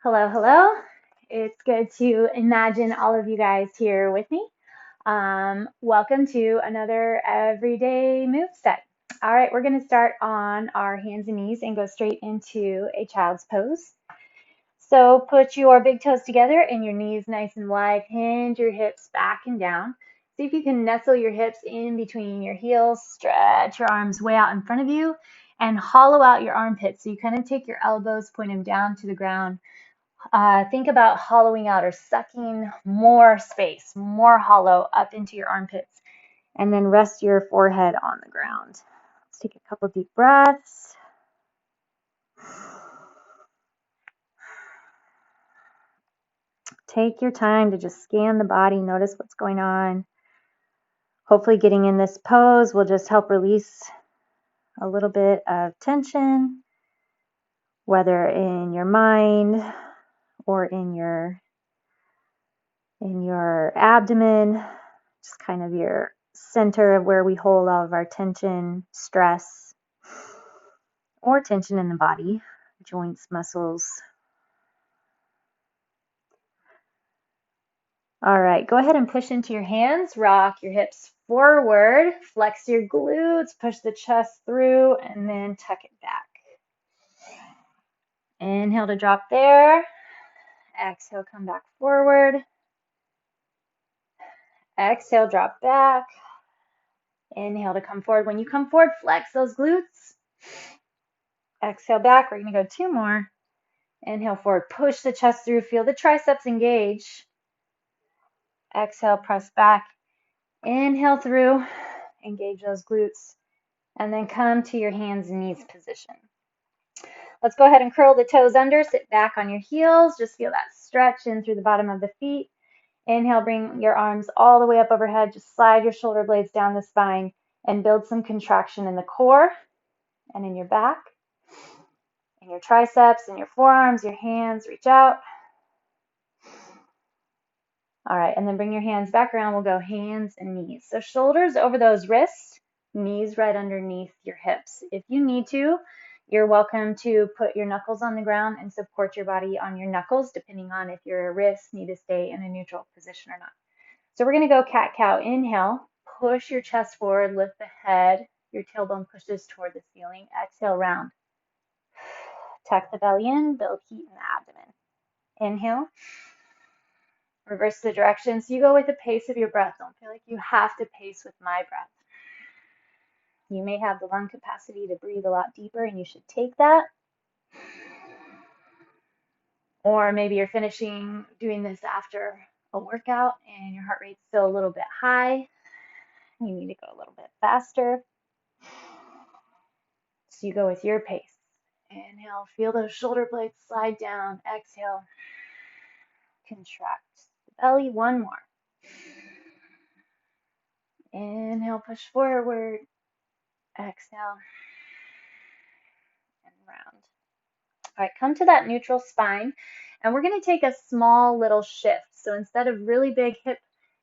Hello, hello. It's good to imagine all of you guys here with me. Welcome to another everyday move set. All right, we're going to start on our hands and knees and go straight into a child's pose. So put your big toes together and your knees nice and wide. Hinge your hips back and down. See if you can nestle your hips in between your heels. Stretch your arms way out in front of you and hollow out your armpits. So you kind of take your elbows, point them down to the ground. Think about hollowing out or sucking more space, more hollow up into your armpits, and then rest your forehead on the ground. Let's take a couple deep breaths. Take your time to just scan the body, notice what's going on. Hopefully getting in this pose will just help release a little bit of tension, whether in your mind or in your abdomen, just kind of your center of where we hold all of our tension, stress, or tension in the body, joints, muscles. All right, go ahead and push into your hands, rock your hips forward, flex your glutes, push the chest through, and then tuck it back. Inhale to drop there. Exhale, come back forward. Exhale, drop back. Inhale to come forward. When you come forward, flex those glutes. Exhale back. We're going to go two more. Inhale forward, push the chest through, feel the triceps engage. Exhale, press back. Inhale through, engage those glutes, and then come to your hands and knees position. Let's go ahead and curl the toes under, sit back on your heels, just feel that stretch in through the bottom of the feet. Inhale, bring your arms all the way up overhead, just slide your shoulder blades down the spine and build some contraction in the core and in your back, in your triceps, in your forearms, your hands, reach out. All right, and then bring your hands back around. We'll go hands and knees. So shoulders over those wrists, knees right underneath your hips. If you need to, you're welcome to put your knuckles on the ground and support your body on your knuckles, depending on if your wrists need to stay in a neutral position or not. So we're going to go cat-cow. Inhale, push your chest forward, lift the head. Your tailbone pushes toward the ceiling. Exhale, round. Tuck the belly in, build heat in the abdomen. Inhale. Reverse the direction. So you go with the pace of your breath. Don't feel like you have to pace with my breath. You may have the lung capacity to breathe a lot deeper, and you should take that. Or maybe you're finishing doing this after a workout and your heart rate's still a little bit high. You need to go a little bit faster. So you go with your pace. Inhale, feel those shoulder blades slide down. Exhale, contract the belly. One more. Inhale, push forward. Exhale, and round. All right, come to that neutral spine, and we're going to take a small little shift. So instead of really big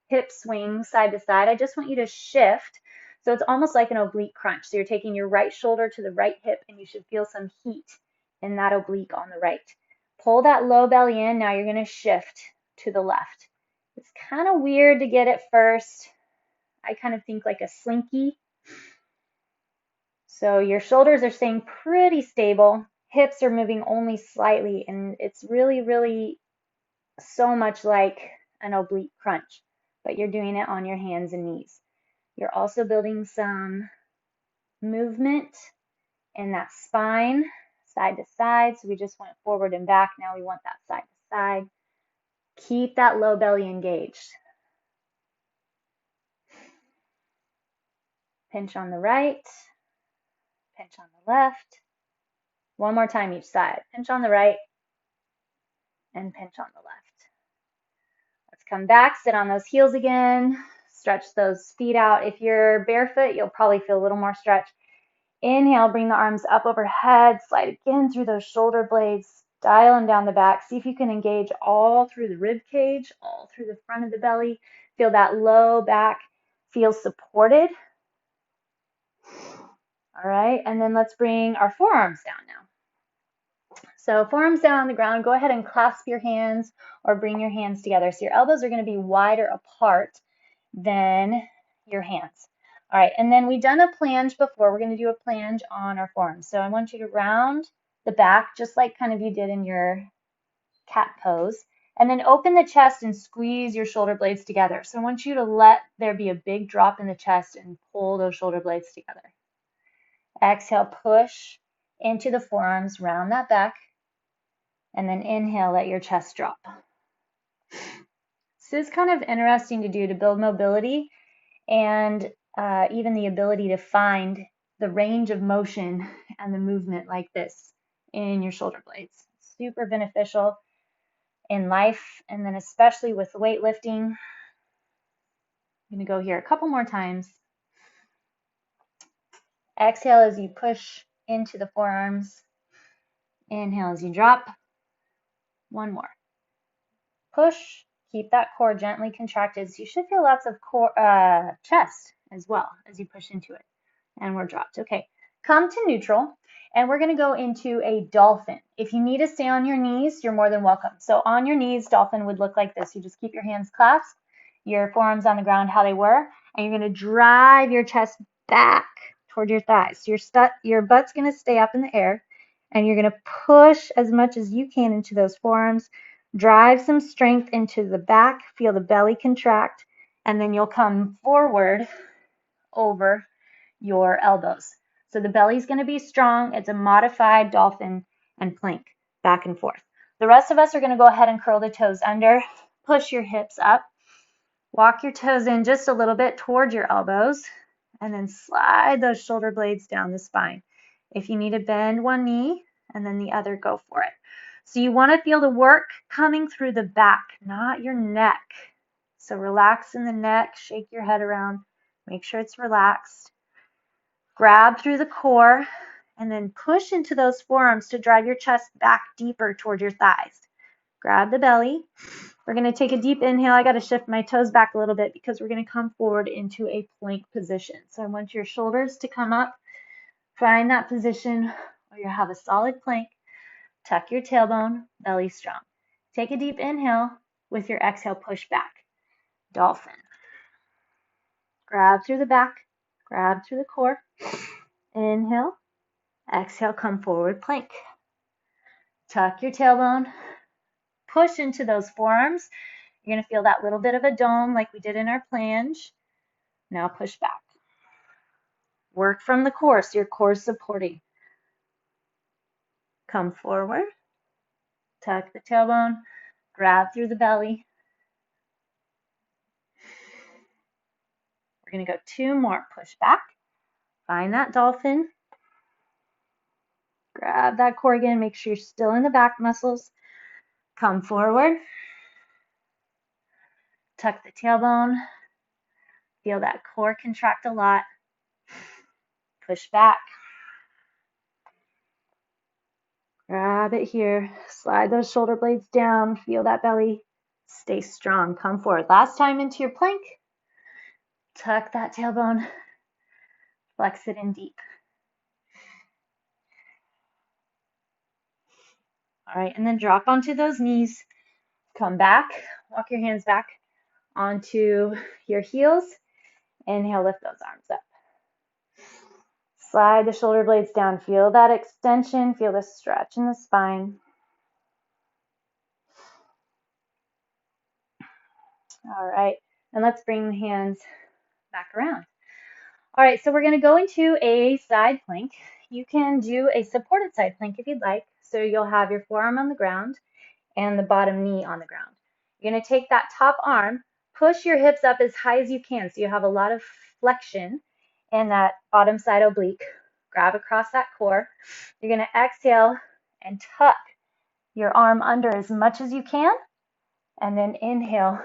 hip swing side to side, I just want you to shift. So it's almost like an oblique crunch. So you're taking your right shoulder to the right hip, and you should feel some heat in that oblique on the right. Pull that low belly in. Now you're going to shift to the left. It's kind of weird to get at first. I kind of think like a slinky. So your shoulders are staying pretty stable. Hips are moving only slightly, and it's really, really so much like an oblique crunch, but you're doing it on your hands and knees. You're also building some movement in that spine, side to side. So we just went forward and back. Now we want that side to side. Keep that low belly engaged. Pinch on the right, pinch on the left. One more time each side. Pinch on the right and pinch on the left. Let's come back, sit on those heels again. Stretch those feet out. If you're barefoot, you'll probably feel a little more stretch. Inhale, bring the arms up overhead. Slide again through those shoulder blades. Dial them down the back. See if you can engage all through the rib cage, all through the front of the belly. Feel that low back feel supported. All right, and then let's bring our forearms down now. So forearms down on the ground, go ahead and clasp your hands or bring your hands together. So your elbows are going to be wider apart than your hands. All right, and then we've done a planche before. We're going to do a planche on our forearms. So I want you to round the back just like kind of you did in your cat pose. And then open the chest and squeeze your shoulder blades together. So I want you to let there be a big drop in the chest and pull those shoulder blades together. Exhale, push into the forearms, round that back, and then inhale, let your chest drop. This is kind of interesting to do to build mobility and even the ability to find the range of motion and the movement like this in your shoulder blades. Super beneficial in life, and then especially with weightlifting. I'm going to go here a couple more times. Exhale as you push into the forearms. Inhale as you drop. One more. Push. Keep that core gently contracted. So you should feel lots of core, chest as well as you push into it. And we're dropped. Okay. Come to neutral. And we're going to go into a dolphin. If you need to stay on your knees, you're more than welcome. So on your knees, dolphin would look like this. You just keep your hands clasped, your forearms on the ground how they were, and you're going to drive your chest back toward your thighs. So your butt's going to stay up in the air, and you're going to push as much as you can into those forearms. Drive some strength into the back, feel the belly contract, and then you'll come forward over your elbows. So the belly's going to be strong. It's a modified dolphin and plank, back and forth. The rest of us are going to go ahead and curl the toes under, push your hips up, walk your toes in just a little bit toward your elbows, and then slide those shoulder blades down the spine. If you need to bend one knee and then the other, go for it. So you want to feel the work coming through the back, not your neck. So relax in the neck, shake your head around, make sure it's relaxed. Grab through the core and then push into those forearms to drive your chest back deeper toward your thighs. Grab the belly. We're going to take a deep inhale. I got to shift my toes back a little bit because we're going to come forward into a plank position. So I want your shoulders to come up. Find that position where you have a solid plank. Tuck your tailbone, belly strong. Take a deep inhale. With your exhale, push back. Dolphin. Grab through the back. Grab through the core. Inhale. Exhale, come forward, plank. Tuck your tailbone. Push into those forearms. You're going to feel that little bit of a dome like we did in our planche. Now push back. Work from the core, so your core is supporting. Come forward. Tuck the tailbone. Grab through the belly. We're going to go two more. Push back. Find that dolphin. Grab that core again. Make sure you're still in the back muscles. Come forward. Tuck the tailbone. Feel that core contract a lot. Push back. Grab it here. Slide those shoulder blades down. Feel that belly. Stay strong. Come forward. Last time into your plank. Tuck that tailbone. Flex it in deep. All right, and then drop onto those knees. Come back. Walk your hands back onto your heels. Inhale, lift those arms up. Slide the shoulder blades down. Feel that extension. Feel the stretch in the spine. All right, and let's bring the hands back around. All right, so we're going to go into a side plank. You can do a supported side plank if you'd like. So you'll have your forearm on the ground and the bottom knee on the ground. You're going to take that top arm, push your hips up as high as you can so you have a lot of flexion in that bottom side oblique. Grab across that core. You're going to exhale and tuck your arm under as much as you can, and then inhale,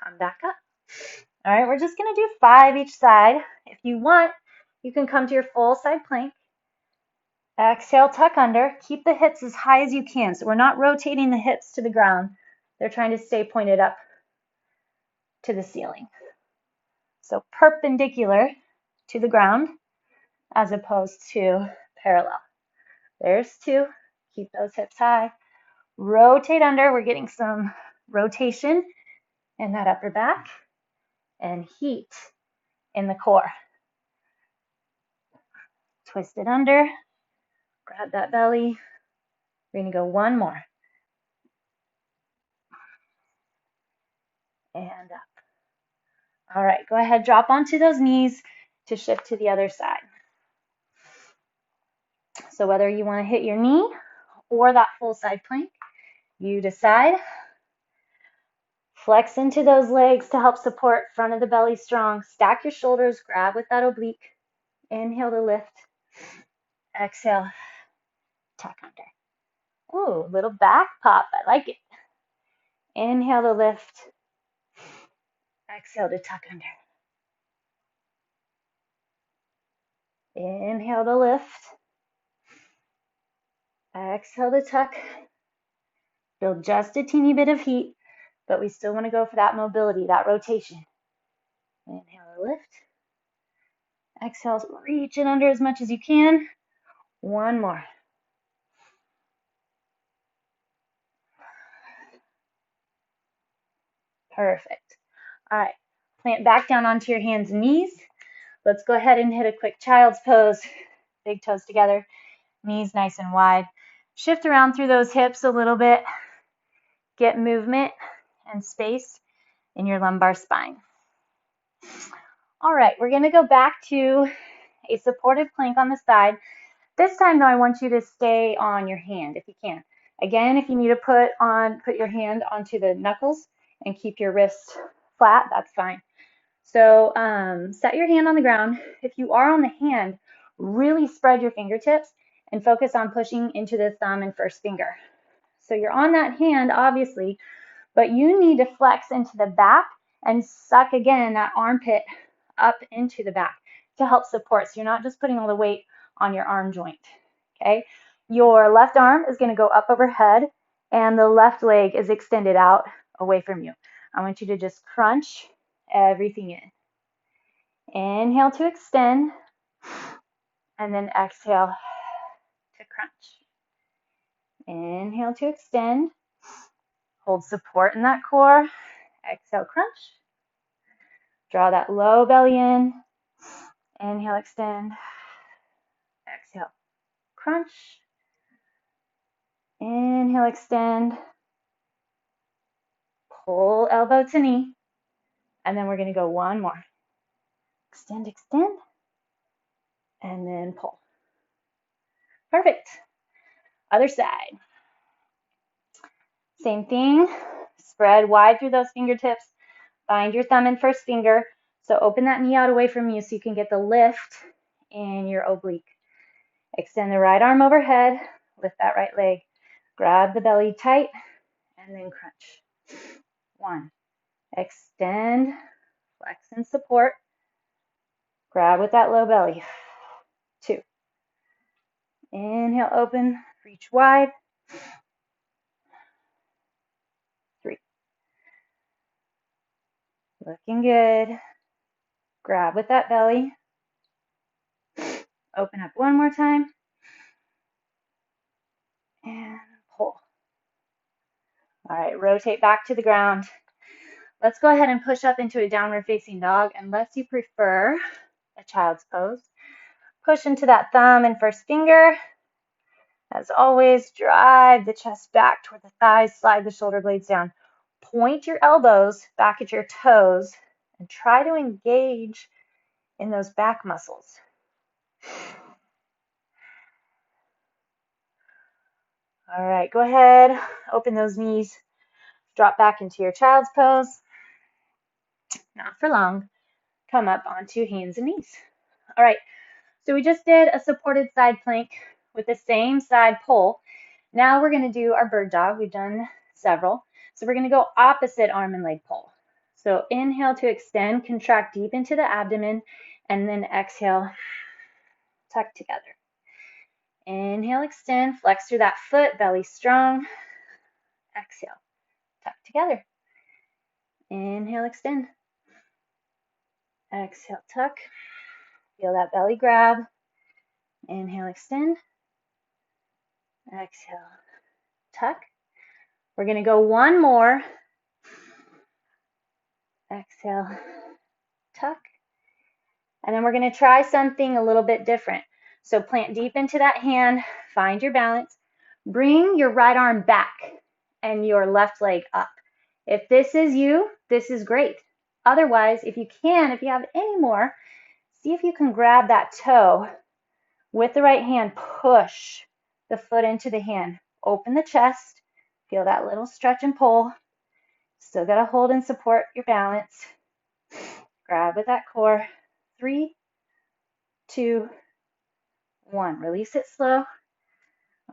come back up. All right, we're just going to do 5 each side. If you want, you can come to your full side plank. Exhale, tuck under. Keep the hips as high as you can. So we're not rotating the hips to the ground. They're trying to stay pointed up to the ceiling. So perpendicular to the ground as opposed to parallel. There's 2. Keep those hips high. Rotate under. We're getting some rotation in that upper back and heat in the core. Twist it under. Grab that belly. We're going to go one more. And up. All right, go ahead, drop onto those knees to shift to the other side. So whether you want to hit your knee or that full side plank, you decide. Flex into those legs to help support front of the belly strong. Stack your shoulders, grab with that oblique. Inhale to lift. Exhale, tuck under. Ooh, little back pop, I like it. Inhale to lift. Exhale to tuck under. Inhale to lift. Exhale to tuck. Feel just a teeny bit of heat, but we still want to go for that mobility, that rotation. Inhale to lift. Exhale, reach it under as much as you can. One more. Perfect. All right, plant back down onto your hands and knees. Let's go ahead and hit a quick child's pose. Big toes together, knees nice and wide. Shift around through those hips a little bit. Get movement and space in your lumbar spine. All right, we're going to go back to a supported plank on the side. This time, though, I want you to stay on your hand if you can. Again, if you need to put your hand onto the knuckles and keep your wrist flat, that's fine. So set your hand on the ground. If you are on the hand, really spread your fingertips and focus on pushing into the thumb and first finger. So you're on that hand, obviously, but you need to flex into the back and suck again that armpit up into the back to help support. So you're not just putting all the weight on your arm joint. Okay. Your left arm is going to go up overhead and the left leg is extended out away from you. I want you to just crunch everything in. Inhale to extend and then exhale to crunch. Inhale to extend. Hold support in that core. Exhale, crunch. Draw that low belly in. Inhale, extend. Exhale, crunch. Inhale, extend. Pull elbow to knee. And then we're going to go one more. Extend, extend. And then pull. Perfect. Other side. Same thing. Spread wide through those fingertips. Find your thumb and first finger. So open that knee out away from you so you can get the lift in your oblique. Extend the right arm overhead. Lift that right leg. Grab the belly tight and then crunch. One. Extend, flex and support. Grab with that low belly. Two. Inhale, open, reach wide. Three. Looking good. Grab with that belly. Open up one more time. And pull. All right, rotate back to the ground. Let's go ahead and push up into a downward facing dog unless you prefer a child's pose. Push into that thumb and first finger. As always, drive the chest back toward the thighs, slide the shoulder blades down. Point your elbows back at your toes and try to engage in those back muscles. All right, go ahead, open those knees, drop back into your child's pose. Not for long. Come up onto hands and knees. All right, so we just did a supported side plank with the same side pull. Now we're going to do our bird dog. We've done several. So we're going to go opposite arm and leg pull. So inhale to extend, contract deep into the abdomen, and then exhale, tuck together. Inhale, extend, flex through that foot, belly strong. Exhale, tuck together. Inhale, extend. Exhale, tuck. Feel that belly grab. Inhale, extend. Exhale, tuck. We're going to go one more. Exhale, tuck. And then we're going to try something a little bit different. So plant deep into that hand, find your balance. Bring your right arm back and your left leg up. If this is you, this is great. Otherwise, if you have any more, see if you can grab that toe with the right hand, push the foot into the hand. Open the chest, feel that little stretch and pull. Still got to hold and support your balance. Grab with that core. 3, 2, 1. Release it slow. All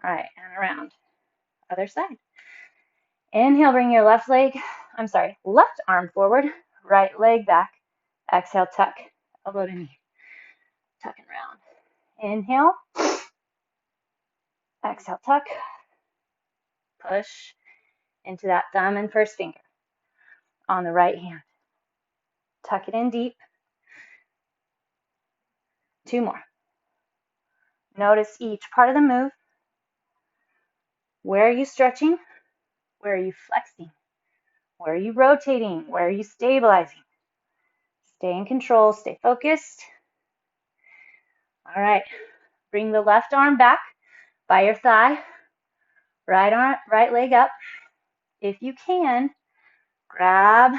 right, and around. Other side. Inhale, bring your left arm forward, right leg back. Exhale, tuck, elbow to knee. Tuck and round. Inhale. Exhale, tuck. Push into that thumb and first finger on the right hand. Tuck it in deep. 2 more. Notice each part of the move. Where are you stretching? Where are you flexing? Where are you rotating? Where are you stabilizing? Stay in control, stay focused. All right, bring the left arm back by your thigh. Right leg up. If you can, grab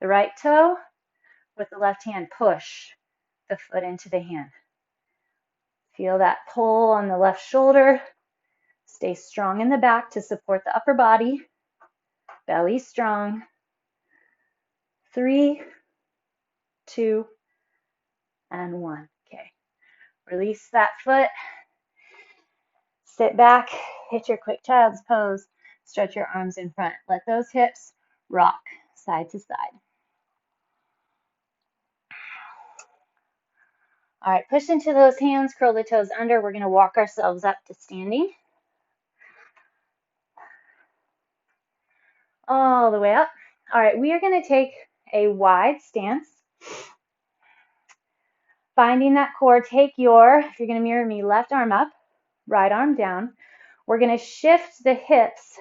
the right toe with the left hand. Push the foot into the hand. Feel that pull on the left shoulder. Stay strong in the back to support the upper body. Belly strong. 3, 2, and 1. Okay. Release that foot. Sit back. Hit your quick child's pose. Stretch your arms in front. Let those hips rock side to side. All right, push into those hands, curl the toes under. We're going to walk ourselves up to standing. All the way up. All right, we are going to take a wide stance. Finding that core, take your, if you're going to mirror me, left arm up, right arm down. We're going to shift the hips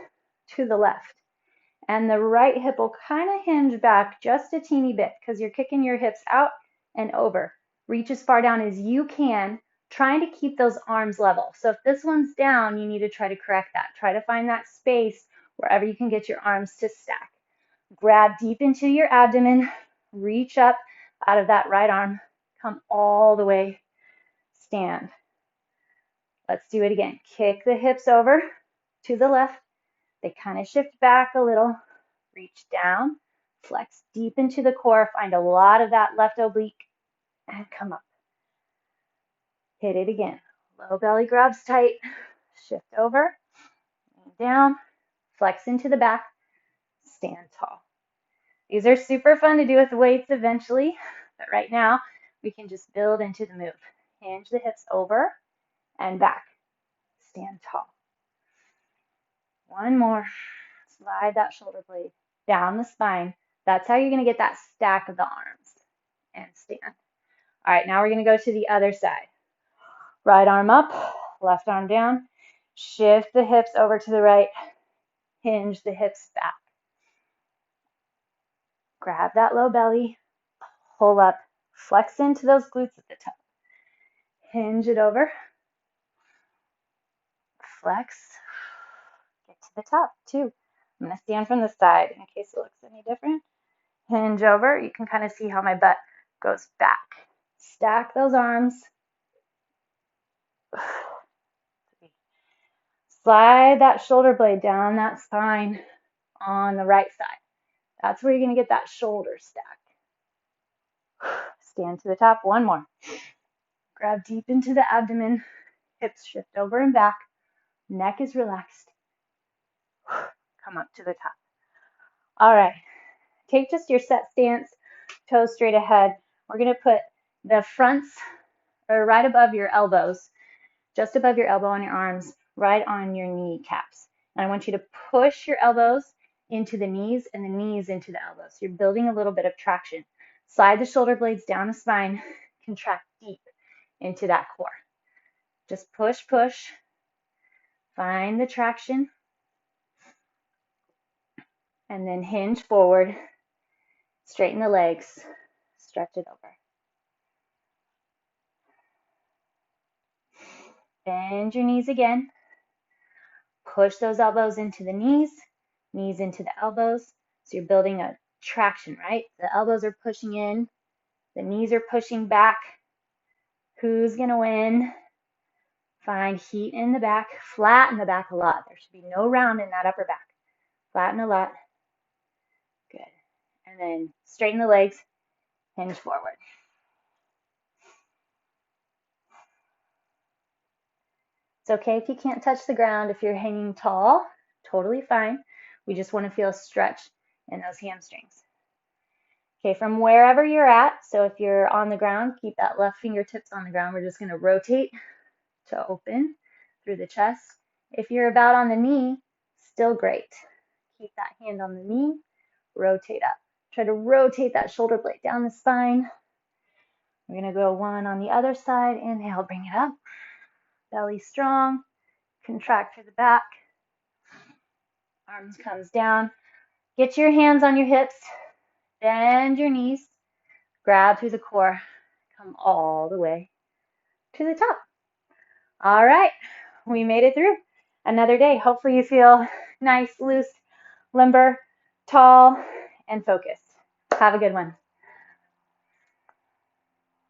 to the left. And the right hip will kind of hinge back just a teeny bit because you're kicking your hips out and over. Reach as far down as you can, trying to keep those arms level. So if this one's down, you need to try to correct that. Try to find that space wherever you can get your arms to stack. Grab deep into your abdomen, reach up out of that right arm, come all the way, stand. Let's do it again. Kick the hips over to the left. They kind of shift back a little. Reach down, flex deep into the core, find a lot of that left oblique, and come up. Hit it again. Low belly grabs tight, shift over, down, flex into the back, stand tall. These are super fun to do with weights eventually, but right now we can just build into the move. Hinge the hips over and back, stand tall. One more. Slide that shoulder blade down the spine. That's how you're going to get that stack of the arms and stand. All right, now we're going to go to the other side. Right arm up, left arm down. Shift the hips over to the right. Hinge the hips back. Grab that low belly. Pull up. Flex into those glutes at the top. Hinge it over. Flex. Get to the top, 2. I'm going to stand from the side in case it looks any different. Hinge over. You can kind of see how my butt goes back. Stack those arms. Slide that shoulder blade down that spine on the right side. That's where you're going to get that shoulder stack. Stand to the top. One more. Grab deep into the abdomen. Hips shift over and back. Neck is relaxed. Come up to the top. All right. Take just your set stance. Toes straight ahead. We're going to put the fronts right above your elbows, just above your elbow on your arms, right on your kneecaps. And I want you to push your elbows into the knees and the knees into the elbows. You're building a little bit of traction. Slide the shoulder blades down the spine, contract deep into that core. Just push, push. Find the traction and then hinge forward. Straighten the legs. Stretch it over. Bend your knees again. Push those elbows into the knees into the elbows. So you're building a traction, right? The elbows are pushing in, the knees are pushing back. Who's going to win? Find heat in the back. Flatten the back a lot. There should be no round in that upper back. Flatten a lot. Good. And then straighten the legs, hinge forward. It's okay if you can't touch the ground if you're hanging tall. Totally fine. We just want to feel a stretch in those hamstrings. Okay, from wherever you're at, so if you're on the ground, keep that left fingertips on the ground. We're just going to rotate to open through the chest. If you're about on the knee, still great. Keep that hand on the knee, rotate up. Try to rotate that shoulder blade down the spine. We're going to go one on the other side. Inhale, bring it up. Belly strong. Contract through the back. Arms comes down. Get your hands on your hips. Bend your knees. Grab through the core. Come all the way to the top. All right, we made it through another day. Hopefully you feel nice, loose, limber, tall, and focused. Have a good one.